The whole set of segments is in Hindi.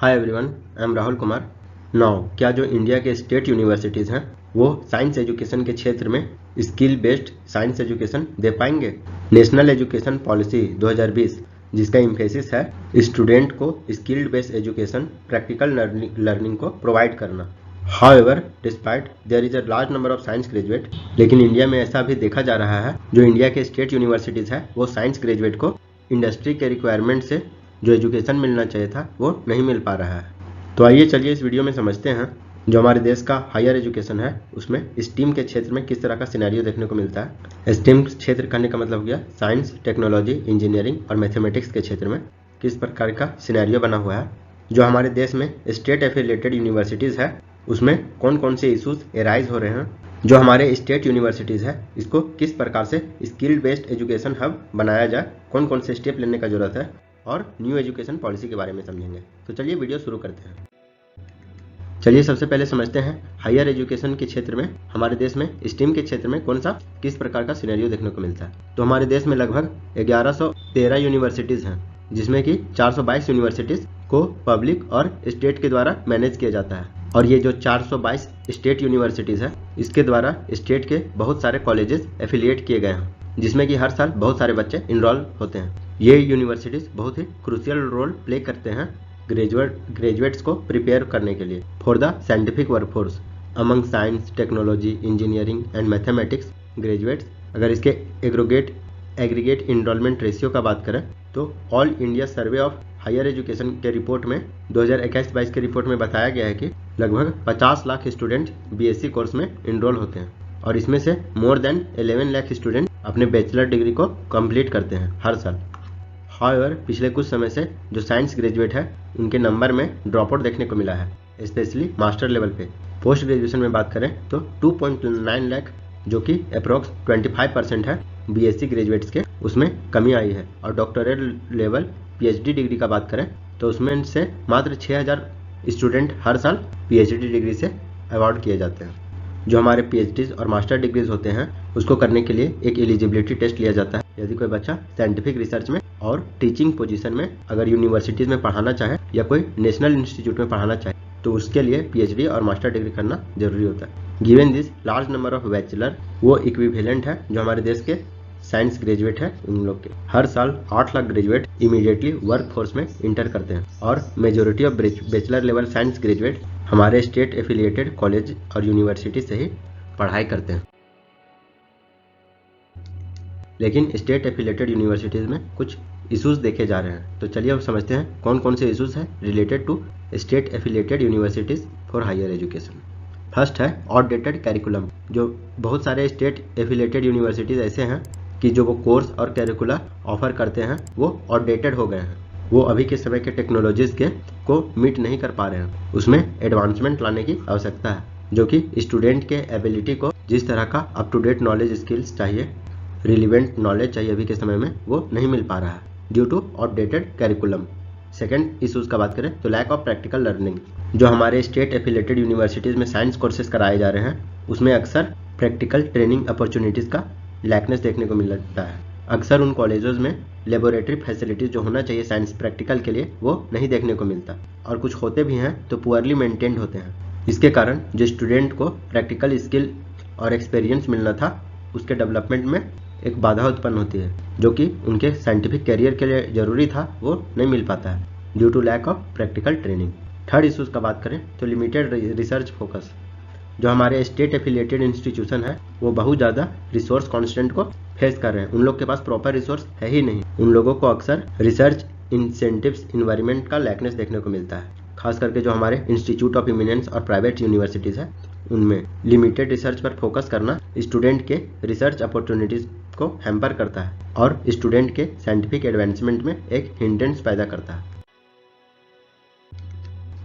Hi everyone, I am Rahul Kumar. Now क्या जो इंडिया के स्टेट यूनिवर्सिटीज़ हैं वो साइंस एजुकेशन के क्षेत्र में स्किल बेस्ड साइंस एजुकेशन दे पाएंगे? नेशनल एजुकेशन पॉलिसी 2020 जिसका इम्फेसिस है स्टूडेंट को skilled based education practical learning को प्रोवाइड करना। However despite there is a large number of science graduate, लेकिन इंडिया में ऐसा भी देखा जा रहा है जो इंडिया के स्टेट यूनिवर्सिटीज़ है वो साइंस ग्रेजुएट को इंडस्ट्री के रिक्वायरमेंट से जो एजुकेशन मिलना चाहिए था वो नहीं मिल पा रहा है। तो आइए चलिए इस वीडियो में समझते हैं जो हमारे देश का हायर एजुकेशन है उसमें स्टीम के क्षेत्र में किस तरह का सिनेरियो देखने को मिलता है। स्टीम क्षेत्र कहने का मतलब हो गया साइंस, टेक्नोलॉजी, इंजीनियरिंग और मैथमेटिक्स के क्षेत्र में किस प्रकार का सिनेरियो बना हुआ है। जो हमारे देश में स्टेट एफिलिएटेड यूनिवर्सिटीज़ है उसमें कौन कौन से इशूज एराइज हो रहे हैं। जो हमारे स्टेट यूनिवर्सिटीज़ है इसको किस प्रकार से स्किल बेस्ड एजुकेशन हब बनाया जाए, कौन कौन से स्टेप लेने का जरूरत है और न्यू एजुकेशन पॉलिसी के बारे में समझेंगे। तो चलिए वीडियो शुरू करते हैं। चलिए सबसे पहले समझते हैं हायर एजुकेशन के क्षेत्र में हमारे देश में स्टीम के क्षेत्र में कौन सा किस प्रकार का सिनेरियो देखने को मिलता है। तो हमारे देश में लगभग 1113 यूनिवर्सिटीज़ हैं जिसमें कि 422 यूनिवर्सिटीज़ को पब्लिक और स्टेट के द्वारा मैनेज किया जाता है। और ये जो 422 स्टेट यूनिवर्सिटीज़ है इसके द्वारा स्टेट के बहुत सारे कॉलेजेस एफिलिएट किए गए हैं जिसमें कि हर साल बहुत सारे बच्चे इनरोल होते हैं। ये यूनिवर्सिटीज़ बहुत ही क्रूशियल रोल प्ले करते हैं ग्रेजुएट्स को प्रिपेयर करने के लिए for the scientific workforce among science, technology, engineering and mathematics graduates. अगर इसके एग्रीगेट इनरोलमेंट रेशियो का बात करें तो all India survey of higher education के रिपोर्ट में 2021-22 के रिपोर्ट में बताया गया है कि लगभग 50 लाख स्टूडेंट बीएससी कोर्स में इनरोल होते हैं और इसमें से मोर देन 11 लाख स्टूडेंट अपने बैचलर डिग्री को कंप्लीट करते हैं हर साल। हाउएवर पिछले कुछ समय से जो साइंस ग्रेजुएट है उनके नंबर में ड्रॉप आउट देखने को मिला है, स्पेशली मास्टर लेवल पे। पोस्ट ग्रेजुएशन में बात करें तो 2.9 लाख जो कि अप्रोक्स 25% है बीएससी ग्रेजुएट्स के, उसमें कमी आई है। और डॉक्टरेट लेवल पीएचडी डिग्री का बात करें तो उसमें से मात्र 6000 स्टूडेंट हर साल पीएचडी डिग्री से अवार्ड किए जाते हैं। जो हमारे पीएचडीज और मास्टर डिग्रीज होते हैं उसको करने के लिए एक एलिजिबिलिटी टेस्ट लिया जाता है। यदि कोई बच्चा साइंटिफिक रिसर्च में और टीचिंग पोजीशन में अगर यूनिवर्सिटीज़ में पढ़ाना चाहे या कोई नेशनल इंस्टीट्यूट में पढ़ाना चाहे तो उसके लिए पीएचडी और मास्टर डिग्री करना जरूरी होता है। Given this large number of bachelor वो इक्विवेलेंट है जो हमारे देश के साइंस ग्रेजुएट है उन लोग के। हर साल 8 lakh graduate immediately work force में इंटर करते हैं और majority of bachelor level science graduate हमारे स्टेट एफिलिएटेड कॉलेज और यूनिवर्सिटी से ही पढ़ाई करते हैं। लेकिन स्टेट एफिलिएटेड यूनिवर्सिटीज़ में कुछ इश्यूज देखे जा रहे हैं। तो चलिए अब समझते हैं कौन कौन से इश्यूज हैं related to state affiliated universities for higher education. First है आउटडेटेड कैरिकुलम। जो बहुत सारे स्टेट एफिलिएटेड यूनिवर्सिटीज़ ऐसे हैं कि जो वो कोर्स और कैरिकुला ऑफर करते हैं वो आउटडेटेड हो गए हैं, वो अभी के समय के टेक्नोलॉजीज़ के को मीट नहीं कर पा रहे हैं। उसमें एडवांसमेंट लाने की आवश्यकता है जो कि स्टूडेंट के एबिलिटी को जिस तरह का up to date knowledge skills चाहिए, रिलीवेंट नॉलेज चाहिए अभी के समय में वो नहीं मिल पा रहा है due to outdated curriculum. Second issues का बात करें तो लैक ऑफ प्रैक्टिकल लर्निंग। जो हमारे स्टेट एफिलिएटेड यूनिवर्सिटीज़ में साइंस कोर्सेज कराए जा रहे हैं उसमें अक्सर प्रैक्टिकल ट्रेनिंग अपॉर्चुनिटीज़ का लैकनेस देखने को मिलता है। अक्सर उन कॉलेजों में लेबोरेटरी फैसिलिटीज़ जो होना चाहिए साइंस प्रैक्टिकल के लिए वो नहीं देखने को मिलता और कुछ होते भी हैं तो पुअरली मेंटेन्ड होते हैं। इसके कारण जो स्टूडेंट को प्रैक्टिकल स्किल और एक्सपीरियंस मिलना था उसके डेवलपमेंट में एक बाधा उत्पन्न होती है जो कि उनके साइंटिफिक करियर के लिए ज़रूरी था वो नहीं मिल पाता है due to lack of practical training. Third issues का बात करें तो लिमिटेड रिसर्च फोकस। जो हमारे स्टेट एफिलिएटेड इंस्टीट्यूशन है वो बहुत ज़्यादा रिसोर्स कॉन्स्टेंट को फेस कर रहे हैं। उन लोग के पास प्रॉपर रिसोर्स है ही नहीं। उन लोगों को अक्सर रिसर्च इंसेंटिव्स इन्वायरमेंट का लैकनेस देखने को मिलता है। खास करके जो हमारे इंस्टीट्यूट ऑफ इमिनेंस और प्राइवेट यूनिवर्सिटीज़ है उनमें लिमिटेड रिसर्च पर फोकस करना स्टूडेंट के रिसर्च अपॉर्चुनिटीज़ को हैम्पर करता है और स्टूडेंट के साइंटिफिक एडवांसमेंट में एक हिंड्रेंस पैदा करता है।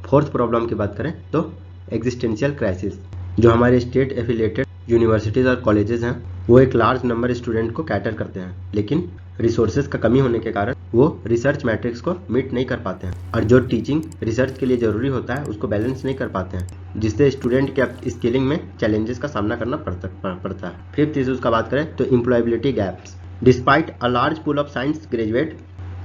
फोर्थ प्रॉब्लम की बात करें तो एग्जिस्टेंशियल क्राइसिस। जो हमारे स्टेट एफिलिएटेड यूनिवर्सिटीज़ और कॉलेजेस हैं वो एक लार्ज नंबर स्टूडेंट को कैटर करते हैं लेकिन रिसोर्सेज का कमी होने के कारण वो रिसर्च मैट्रिक्स को मीट नहीं कर पाते हैं और जो टीचिंग रिसर्च के लिए ज़रूरी होता है उसको बैलेंस नहीं कर पाते हैं जिससे स्टूडेंट के स्किलिंग में चैलेंजेस का सामना करना पड़ता है। फिफ्थ इशूज़ का बात करें तो employability gaps. Despite a large pool of science graduate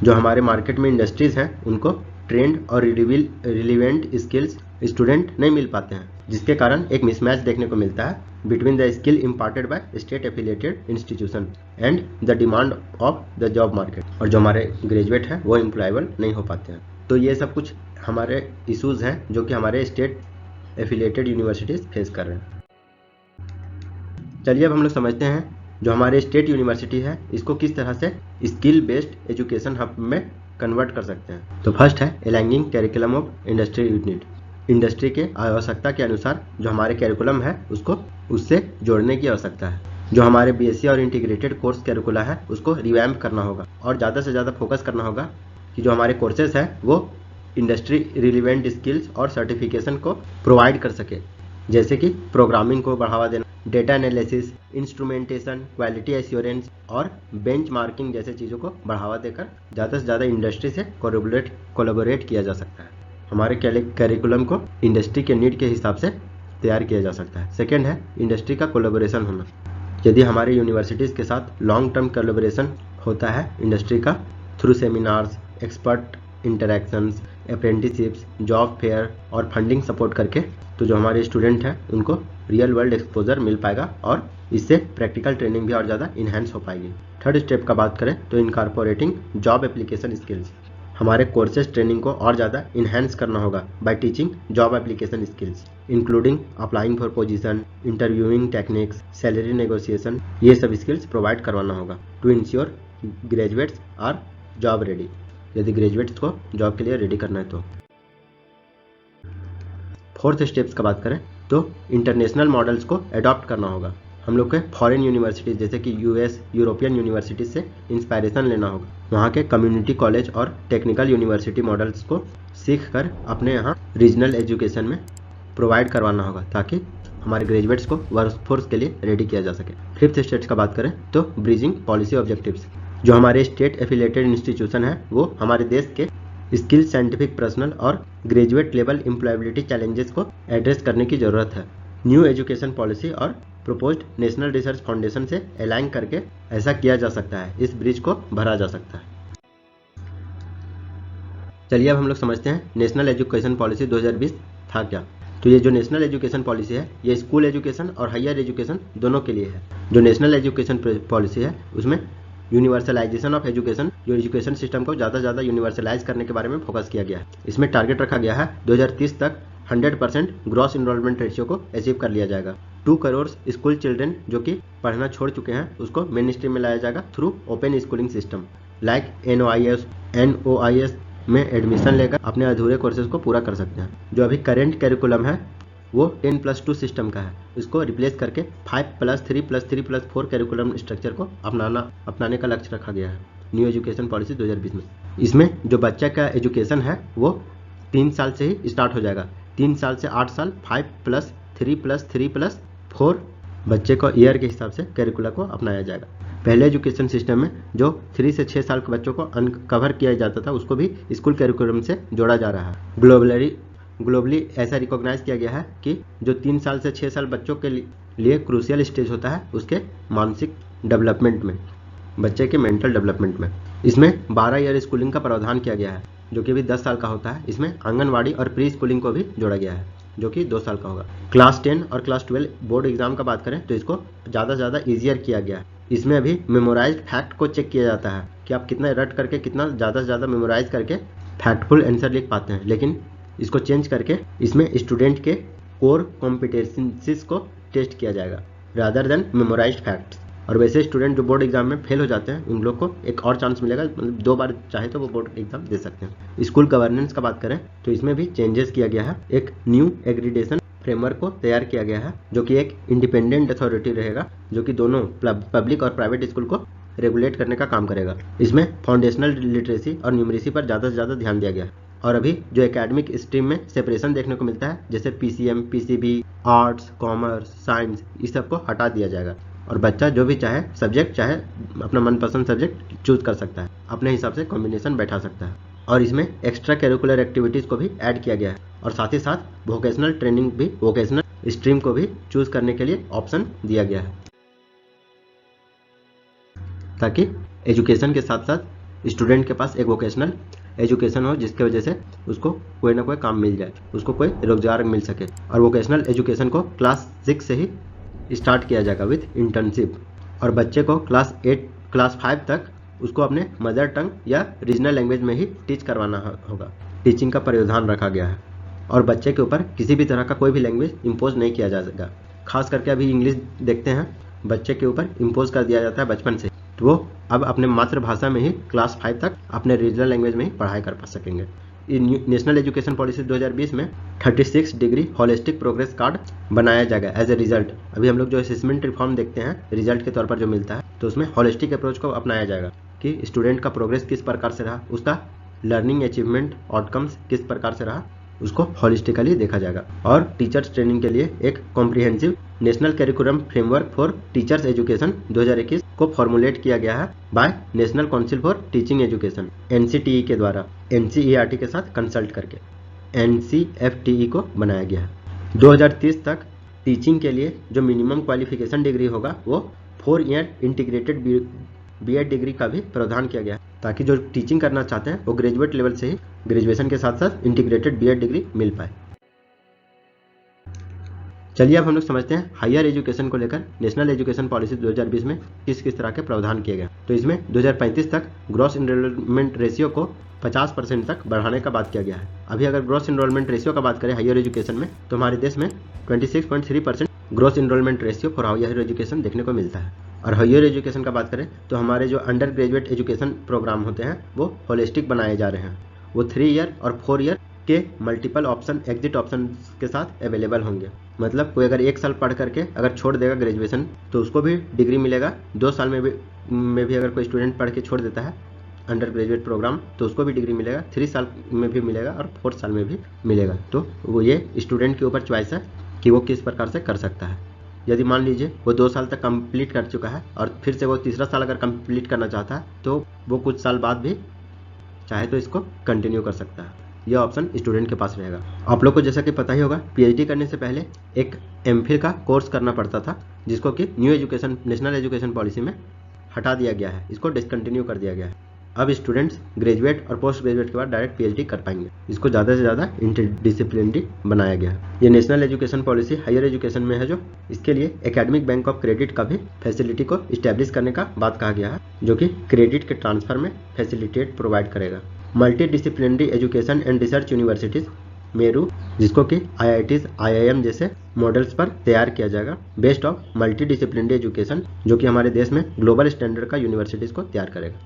जो हमारे मार्केट में इंडस्ट्रीज़ हैं उनको ट्रेंड और रिलीवेंट स्किल्स स्टूडेंट नहीं मिल पाते हैं, जिसके कारण एक मिसमैच देखने को मिलता है between the skill imparted by state affiliated institution and the demand of the job market. और जो हमारे ग्रेजुएट हैं वो एम्प्लॉयबल नहीं हो पाते हैं। तो ये सब कुछ हमारे इशूज़ हैं जो कि हमारे स्टेट एफिलिएटेड यूनिवर्सिटीज़ फेस कर रहे हैं। चलिए अब हम लोग समझते हैं जो हमारे स्टेट यूनिवर्सिटी है इसको किस तरह से स्किल बेस्ड एजुकेशन हब में कन्वर्ट कर सकते हैं। तो फर्स्ट है aligning curriculum of industry unit. Industry के आवश्यकता के अनुसार जो हमारे कैरिकुलम है उसको उससे जोड़ने की आवश्यकता है। जो हमारे बीएससी और इंटीग्रेटेड कोर्स कैरिकुला है उसको रिवैम्प करना होगा और ज़्यादा से ज़्यादा फोकस करना होगा कि जो हमारे कोर्सेज है वो इंडस्ट्री रिलेवेंट स्किल्स और सर्टिफिकेशन को प्रोवाइड कर सके, जैसे कि प्रोग्रामिंग को बढ़ावा देना, data analysis, instrumentation, quality assurance और बेंचमार्किंग जैसे चीज़ों को बढ़ावा देकर ज़्यादा से ज़्यादा इंडस्ट्री से कोलैबोरेट किया जा सकता है। हमारे कैरिकुलम को इंडस्ट्री के नीड के हिसाब से तैयार किया जा सकता है। सेकेंड है इंडस्ट्री का कोलैबोरेशन होना। यदि हमारे यूनिवर्सिटीज़ के साथ लॉन्ग टर्म कोलैबोरेशन होता है इंडस्ट्री का through seminars, expert interactions, apprenticeships, job fair और फंडिंग सपोर्ट करके, तो जो हमारे स्टूडेंट हैं उनको रियल वर्ल्ड एक्सपोजर मिल पाएगा और इससे प्रैक्टिकल ट्रेनिंग भी और ज़्यादा इन्हेंस हो पाएगी। थर्ड स्टेप का बात करें तो इनकॉर्पोरेटिंग जॉब एप्लीकेशन स्किल्स। हमारे कोर्सेज ट्रेनिंग को और ज़्यादा इन्हेंस करना होगा by teaching job application skills including applying for position, interviewing techniques, salary negotiation. ये सब स्किल्स प्रोवाइड करवाना होगा to ensure graduates are job ready, यदि ग्रेजुएट्स को जॉब के लिए रेडी करना है तो। फोर्थ स्टेप्स का बात करें तो इंटरनेशनल मॉडल्स को अडॉप्ट करना होगा। हम लोग के फॉरेन यूनिवर्सिटीज़ जैसे कि यूएस, यूरोपियन यूनिवर्सिटीज़ से इंस्पायरेशन लेना होगा। वहाँ के कम्युनिटी कॉलेज और टेक्निकल यूनिवर्सिटी मॉडल्स को सीख कर अपने यहाँ रीजनल एजुकेशन में प्रोवाइड करवाना होगा ताकि हमारे ग्रेजुएट्स को वर्कफोर्स के लिए रेडी किया जा सके। फिफ्थ स्टेप्स का बात करें तो ब्रिजिंग पॉलिसी ऑब्जेक्टिव्स। जो हमारे स्टेट एफिलिएटेड इंस्टीट्यूशन है वो हमारे देश के स्किल, साइंटिफिक, पर्सनल और ग्रेजुएट लेवल एम्प्लॉयबिलिटी चैलेंजेस को एड्रेस करने की ज़रूरत है। न्यू एजुकेशन पॉलिसी और प्रपोज्ड नेशनल रिसर्च फाउंडेशन से अलाइन करके ऐसा किया जा सकता है, इस ब्रिज को भरा जा सकता है। चलिए अब हम लोग समझते हैं नेशनल एजुकेशन पॉलिसी 2020 था क्या। तो ये जो नेशनल एजुकेशन पॉलिसी है ये स्कूल एजुकेशन और हायर एजुकेशन दोनों के लिए है। जो नेशनल एजुकेशन पॉलिसी है उसमें यूनिवर्सलाइजेशन ऑफ एजुकेशन, जो एजुकेशन सिस्टम को ज़्यादा से ज़्यादा यूनिवर्सलाइज करने के बारे में फोकस किया गया है। इसमें टारगेट रखा गया है 2030 तक 100% ग्रॉस इनरोलमेंट रेशियो को अचीव कर लिया जाएगा। 2 करोड़ स्कूल चिल्ड्रेन जो कि पढ़ना छोड़ चुके हैं उसको मेन स्ट्रीम में लाया जाएगा through open schooling system like NOIS में एडमिशन लेकर अपने अधूरे कोर्सेज को पूरा कर सकते हैं। जो अभी करेंट कैरिकुलम है वो 10+2 सिस्टम का है, इसको रिप्लेस करके 5+3+3+4 कैरिकुलम स्ट्रक्चर को अपनाने का लक्ष्य रखा गया है न्यू एजुकेशन पॉलिसी 2020 में। इसमें जो बच्चा का एजुकेशन है वो 3 साल से ही स्टार्ट हो जाएगा। 3 साल से 8 साल 5+3+3+4 बच्चे को ईयर के हिसाब से कैरिकुलम को अपनाया जाएगा। पहले एजुकेशन सिस्टम में जो 3 से 6 साल के बच्चों को अनकवर किया जाता था उसको भी स्कूल कैरिकुलम से जोड़ा जा रहा है। ग्लोबली ऐसा रिकॉग्नाइज किया गया है कि जो 3 साल से 6 साल बच्चों के लिए क्रूशियल स्टेज होता है उसके मानसिक डेवलपमेंट में, बच्चे के मेंटल डेवलपमेंट में। इसमें 12 ईयर स्कूलिंग का प्रावधान किया गया है जो कि अभी 10 साल का होता है। इसमें आंगनवाड़ी और प्री स्कूलिंग को भी जोड़ा गया है जो कि 2 साल का होगा। क्लास 10 और क्लास 12 बोर्ड एग्जाम का बात करें तो इसको ज़्यादा से ज़्यादा ईजियर किया गया है। इसमें अभी मेमोराइज्ड फैक्ट को चेक किया जाता है कि आप कितना रट करके, कितना ज़्यादा से ज़्यादा मेमोराइज करके फैक्टफुल आंसर लिख पाते हैं, लेकिन इसको चेंज करके इसमें स्टूडेंट के कोर कॉम्पिटेंसीज को टेस्ट किया जाएगा रादर देन मेमोराइज्ड फैक्ट्स। और वैसे स्टूडेंट जो बोर्ड एग्जाम में फेल हो जाते हैं उन लोग को एक और चांस मिलेगा, मतलब 2 बार चाहे तो वो बोर्ड एग्जाम दे सकते हैं। स्कूल गवर्नेंस का बात करें तो इसमें भी चेंजेस किया गया है। एक न्यू एग्रीडेशन फ्रेमवर्क को तैयार किया गया है जो कि एक इंडिपेंडेंट अथॉरिटी रहेगा जो कि दोनों पब्लिक और प्राइवेट स्कूल को रेगुलेट करने का काम करेगा। इसमें फाउंडेशनल लिटरेसी और न्यूमरेसी पर ज़्यादा से ज़्यादा ध्यान दिया गया है। और अभी जो एकेडमिक स्ट्रीम में सेपरेशन देखने को मिलता है जैसे PCM, PCB, arts, commerce, science, इस सब को हटा दिया जाएगा और बच्चा जो भी चाहे सब्जेक्ट, चाहे अपना मनपसंद सब्जेक्ट चूज कर सकता है, अपने हिसाब से कॉम्बिनेशन बैठा सकता है। और इसमें एक्स्ट्रा करिकुलर एक्टिविटीज़ को भी ऐड किया गया है और साथ ही साथ वोकेशनल ट्रेनिंग भी, वोकेशनल स्ट्रीम को भी चूज करने के लिए ऑप्शन दिया गया है ताकि एजुकेशन के साथ साथ स्टूडेंट के पास एक वोकेशनल एजुकेशन हो जिसकी वजह से उसको कोई ना कोई काम मिल जाए, उसको कोई रोजगार मिल सके। और वोकेशनल एजुकेशन को क्लास 6 से ही स्टार्ट किया जाएगा विथ इंटर्नशिप। और बच्चे को क्लास 5 तक उसको अपने मदर टंग या रीजनल लैंग्वेज में ही टीच करवाना होगा। टीचिंग का प्रावधान रखा गया है और बच्चे के ऊपर किसी भी तरह का कोई भी लैंग्वेज इम्पोज नहीं किया जा सकेगा। खास करके अभी इंग्लिश देखते हैं बच्चे के ऊपर इम्पोज कर दिया जाता है बचपन से, तो वो अब अपने मातृभाषा में ही क्लास 5 तक अपने रीजनल लैंग्वेज में ही पढ़ाई कर पा सकेंगे। नेशनल एजुकेशन पॉलिसी 2020 में 36 डिग्री होलिस्टिक प्रोग्रेस कार्ड बनाया जाएगा एज ए रिजल्ट। अभी हम लोग जो असेसमेंट रिफॉर्म देखते हैं रिजल्ट के तौर पर जो मिलता है, तो उसमें होलिस्टिक अप्रोच को अपनाया जाएगा कि स्टूडेंट का प्रोग्रेस किस प्रकार से रहा, उसका लर्निंग अचीवमेंट आउटकम्स किस प्रकार से रहा, उसको होलिस्टिकली देखा जाएगा। और टीचर्स ट्रेनिंग के लिए एक comprehensive national curriculum framework for teachers education 2021 को फॉर्मुलेट किया गया है by national council for teaching education NCTE के द्वारा NCERT के साथ कंसल्ट करके NCFTE को बनाया गया है। 2030 तक टीचिंग के लिए जो मिनिमम क्वालिफिकेशन डिग्री होगा वो 4 ईयर इंटीग्रेटेड B.Ed डिग्री का भी प्रावधान किया गया है, ताकि जो टीचिंग करना चाहते हैं वो ग्रेजुएट लेवल से ही ग्रेजुएशन के साथ साथ इंटीग्रेटेड B.Ed डिग्री मिल पाए। चलिए अब हम लोग समझते हैं हायर एजुकेशन को लेकर नेशनल एजुकेशन पॉलिसी 2020 में किस किस तरह के प्रावधान किए गए। तो इसमें 2035 तक ग्रॉस इनरोलमेंट रेशियो को 50% तक बढ़ाने का बात किया गया है। अभी अगर ग्रॉस इनरोलमेंट रेशियो का बात करें हायर एजुकेशन में, तो हमारे देश में 26.3% gross enrolment ratio for higher education देखने को मिलता है। और हायर एजुकेशन का बात करें तो हमारे जो अंडर ग्रेजुएट एजुकेशन प्रोग्राम होते हैं वो होलिस्टिक बनाए जा रहे हैं। वो 3 ईयर और 4 ईयर के मल्टीपल ऑप्शन एग्जिट ऑप्शन के साथ अवेलेबल होंगे। मतलब कोई अगर 1 साल पढ़ करके अगर छोड़ देगा ग्रेजुएशन तो उसको भी डिग्री मिलेगा। 2 साल में भी अगर कोई स्टूडेंट पढ़ के छोड़ देता है अंडर ग्रेजुएट प्रोग्राम तो उसको भी डिग्री मिलेगा। 3 साल में भी मिलेगा और 4 साल में भी मिलेगा। तो वो ये स्टूडेंट के ऊपर चॉइस है कि वो किस प्रकार से कर सकता है। यदि मान लीजिए वो 2 साल तक कंप्लीट कर चुका है और फिर से वो तीसरा साल अगर कंप्लीट करना चाहता है तो वो कुछ साल बाद भी चाहे तो इसको कंटिन्यू कर सकता है। यह ऑप्शन स्टूडेंट के पास रहेगा। आप लोग को जैसा कि पता ही होगा PhD करने से पहले एक MPhil का कोर्स करना पड़ता था, जिसको कि नेशनल एजुकेशन पॉलिसी में हटा दिया गया है, इसको डिसकंटिन्यू कर दिया गया है। अब स्टूडेंट्स ग्रेजुएट और पोस्ट ग्रेजुएट के बाद डायरेक्ट PhD कर पाएंगे। इसको ज़्यादा से ज़्यादा इंटरडिसिप्लिनरी बनाया गया है। ये national education policy higher education में है जो इसके लिए एकेडमिक बैंक ऑफ क्रेडिट का भी फैसिलिटी को इस्टेब्लिश करने का बात कहा गया है, जो कि क्रेडिट के ट्रांसफर में फैसिलिटेट प्रोवाइड करेगा। Multi disciplinary education and research universities Meru, जिसको कि IITs IIM जैसे मॉडल्स पर तैयार किया जाएगा based of multi disciplinary education, जो कि हमारे देश में ग्लोबल स्टैंडर्ड का यूनिवर्सिटीज को तैयार करेगा।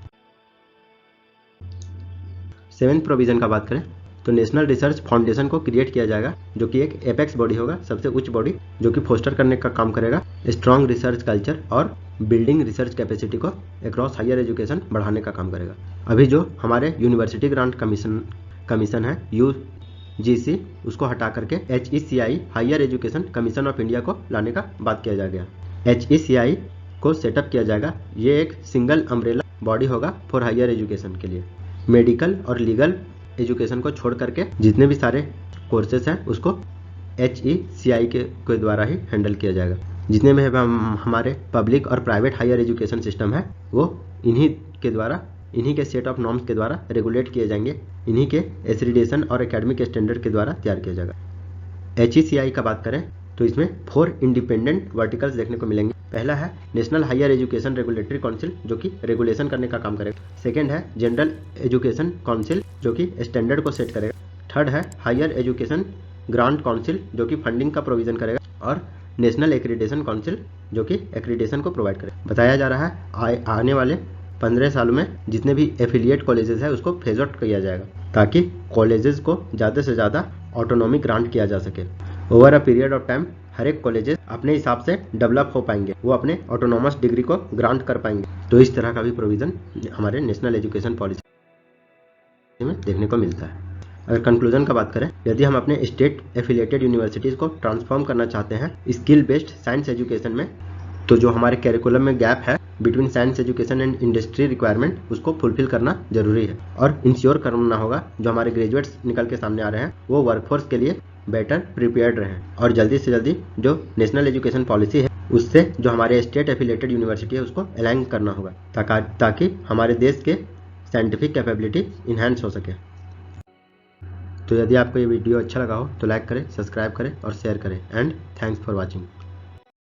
7th प्रोविजन का बात करें तो नेशनल रिसर्च फाउंडेशन को क्रिएट किया जाएगा, जो कि एक एपेक्स बॉडी होगा, सबसे उच्च बॉडी, जो कि फोस्टर करने का काम करेगा स्ट्रॉन्ग रिसर्च कल्चर और बिल्डिंग रिसर्च कैपेसिटी को अक्रॉस हायर एजुकेशन बढ़ाने का काम करेगा। अभी जो हमारे यूनिवर्सिटी ग्रांट कमीशन है UGC, उसको हटा करके HECI higher education commission of India को लाने का बात किया जा गया। HECI को सेटअप किया जाएगा। ये एक सिंगल अम्ब्रेला बॉडी होगा फॉर हायर एजुकेशन के लिए। मेडिकल और लीगल एजुकेशन को छोड़ करके जितने भी सारे कोर्सेस हैं उसको HECI के द्वारा ही हैंडल किया जाएगा। जितने में हमारे पब्लिक और प्राइवेट हायर एजुकेशन सिस्टम है वो इन्हीं के सेट ऑफ नॉर्म्स के द्वारा रेगुलेट किए जाएंगे। इन्हीं के एक्रीडिटेशन और एकेडमिक स्टैंडर्ड के द्वारा तैयार किया जाएगा। HECI का बात करें तो इसमें 4 इंडिपेंडेंट वर्टिकल्स देखने को मिलेंगे। पहला है national higher education regulatory council, जो कि रेगुलेशन करने का काम करेगा। सेकेंड है जनरल एजुकेशन काउंसिल, जो कि स्टैंडर्ड को सेट करेगा। थर्ड है हायर एजुकेशन ग्रांट काउंसिल, जो कि फंडिंग का प्रोविजन करेगा। और नेशनल एक्रीडिटेशन काउंसिल, जो कि एक्रीडिटेशन को प्रोवाइड करेगा। बताया जा रहा है आने वाले 15 सालों में जितने भी एफिलिएट कॉलेजेस है उसको फेज आउट किया जाएगा, ताकि कॉलेजेस को ज़्यादा से ज़्यादा ऑटोनॉमी ग्रांट किया जा सके। Over a period of time हर एक कॉलेजेस अपने हिसाब से डेवलप हो पाएंगे, वो अपने ऑटोनॉमस डिग्री को ग्रांट कर पाएंगे। तो इस तरह का भी प्रोविजन हमारे नेशनल एजुकेशन पॉलिसी में देखने को मिलता है। अगर कंक्लूजन का बात करें, यदि हम अपने स्टेट एफिलिएटेड यूनिवर्सिटीज़ को ट्रांसफॉर्म करना चाहते हैं स्किल बेस्ड साइंस एजुकेशन में, तो जो हमारे कैरिकुलम में गैप है between science education and industry requirement, उसको फुलफिल करना जरूरी है। और इंश्योर करना होगा जो हमारे ग्रेजुएट्स निकल के सामने आ रहे हैं वो वर्कफोर्स के लिए बेटर प्रिपेयर्ड रहें। और जल्दी से जल्दी जो नेशनल एजुकेशन पॉलिसी है उससे जो हमारे स्टेट एफिलिएटेड यूनिवर्सिटी है उसको अलाइन करना होगा, ताकि हमारे देश के साइंटिफिक कैपेबिलिटी इन्हांस हो सके। तो यदि आपको ये वीडियो अच्छा लगा हो तो लाइक करें, सब्सक्राइब करें और शेयर करें। And thanks for watching.